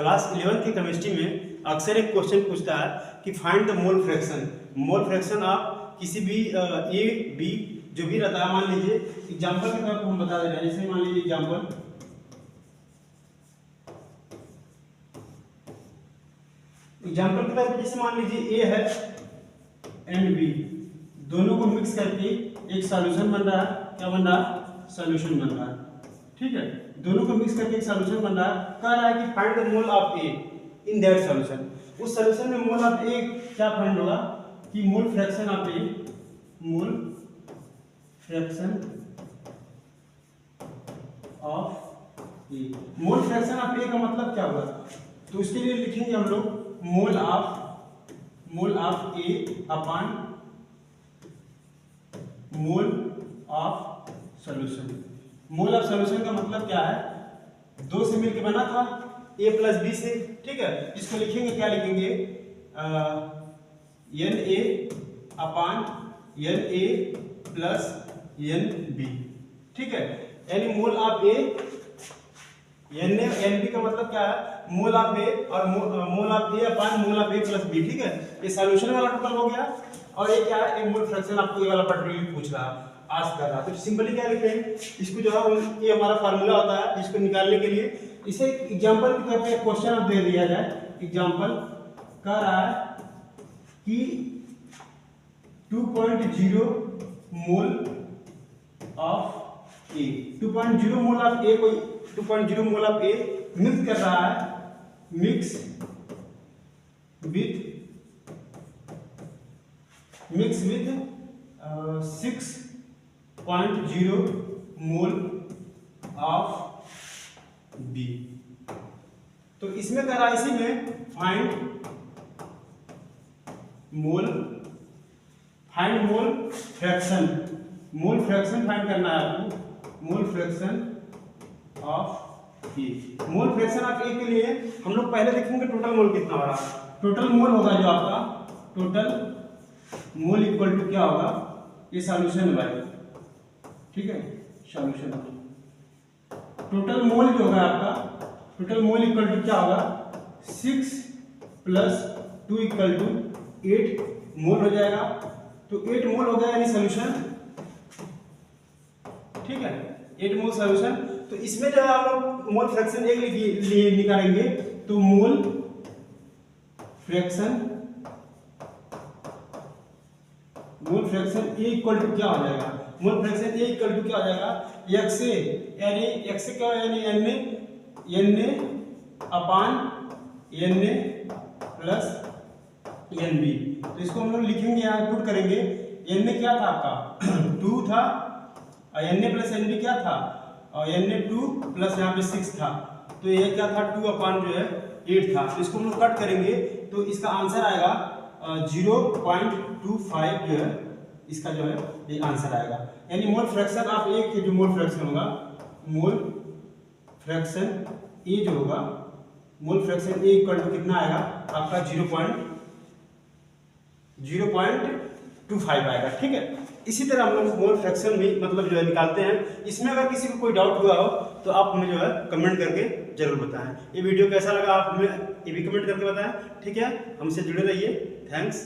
Class 11 की chemistry में अक्सर एक क्वेश्चन पूछता है कि find the mole fraction. Mole fraction आप किसी भी ए बी जो भी रहता है, मान लीजिए एग्जांपल के तौर पर हम बता दे रहे हैं। जैसे मान लीजिए एग्जांपल के तौर पर, जैसे मान लीजिए ए है एंड बी, दोनों को मिक्स करके एक सॉल्यूशन बन रहा है। क्या बन रहा है? सॉल्यूशन बन रहा है। ठीक है, दोनों को मिक्स करके एक सॉल्यूशन बन रहा है। कह रहा है कि find the mole of A in that solution. उस सॉल्यूशन में मोल ऑफ ए क्या फाइंड होगा कि mole fraction of A, mole fraction of A. Mole fraction of A का मतलब क्या होगा? तो उसके लिए लिखेंगे हम लोग मोल of A upon mole of solution. Mole of solution का मतलब क्या है? दो से मिलकर बना था a प्लस बी से। ठीक है, इसको लिखेंगे, क्या लिखेंगे? N A upon n A plus n B. ठीक है, यानी mole of A, n A n B का मतलब क्या है? मोल ऑफ ए और mole of A upon mole of A plus B. ठीक है, ये सॉल्यूशन वाला टोटल हो गया। और ये क्या है? एक मोल फ्रैक्शन आपको ये वाला पर्टिकुलरली पूछ रहा है, आज कर रहा है। तो सिंपली क्या लिखें, इसको जो है ये हमारा फार्मूला होता है, इसको निकालने के लिए इसे एग्जांपल के तौर पे क्वेश्चन आप दे दिया जाए। एग्जांपल कह रहा है कि 2.0 मोल ऑफ ए, 2.0 मोल ऑफ ए, कोई 2.0 मोल ऑफ ए मिक्स कर रहा है, mix with 6.0 mole of B. तो इसमें कह रहा है, इसी में find mole fraction. Mole fraction find करना है आपको, mole fraction of A. Mole fraction of A के लिए हम लोग पहले देखेंगे टोटल मोल कितना हो रहा है। टोटल मोल होगा जो आपका, टोटल मोल इक्वल टू क्या होगा? ये सॉल्यूशन वाई। ठीक है, सॉल्यूशन टोटल मोल जो होगा आपका, टोटल मोल इक्वल टू क्या होगा? 6 प्लस 2 इक्वल टू 8 मोल हो जाएगा। तो 8 मोल हो गया यानी सॉल्यूशन। ठीक है, 8 मोल सॉल्यूशन। तो इसमें जो है हम लोग मोल फ्रैक्शन एक लिए निकालेंगे। तो mole fraction A equal to क्या हो जाएगा? Mole fraction A equal to क्या हो जाएगा? x से, यानी x से क्या, यानी n upon n plus n B. तो इसको हम लोग लिखेंगे, यहाँ पुट करेंगे। n क्या था आपका? 2 था, और n प्लस n बी क्या था? और n 2 प्लस यहाँ पे 6 था। तो ये क्या था? 2 अपॉन जो है 8 था। तो इसको हम लोग कट करेंगे, तो इसका आंसर आएगा 0.25 जो है इसका जो है ये आंसर आएगा। यानी मोल फ्रैक्शन ऑफ ए के जो मोल फ्रैक्शन होगा, मोल फ्रैक्शन ए जो होगा, mole fraction A equal to कितना आएगा आपका? 0.25 आएगा। ठीक है, इसी तरह हम लोग मोल फ्रैक्शन भी मतलब जो है निकालते हैं। इसमें अगर किसी को कोई डाउट हुआ हो तो आप हमें जो है कमेंट करके जरूर बताएं। ये वीडियो कैसा लगा आप हमें ये भी कमेंट करके बताएं। ठीक है, हमसे जुड़े रहिए। थैंक्स।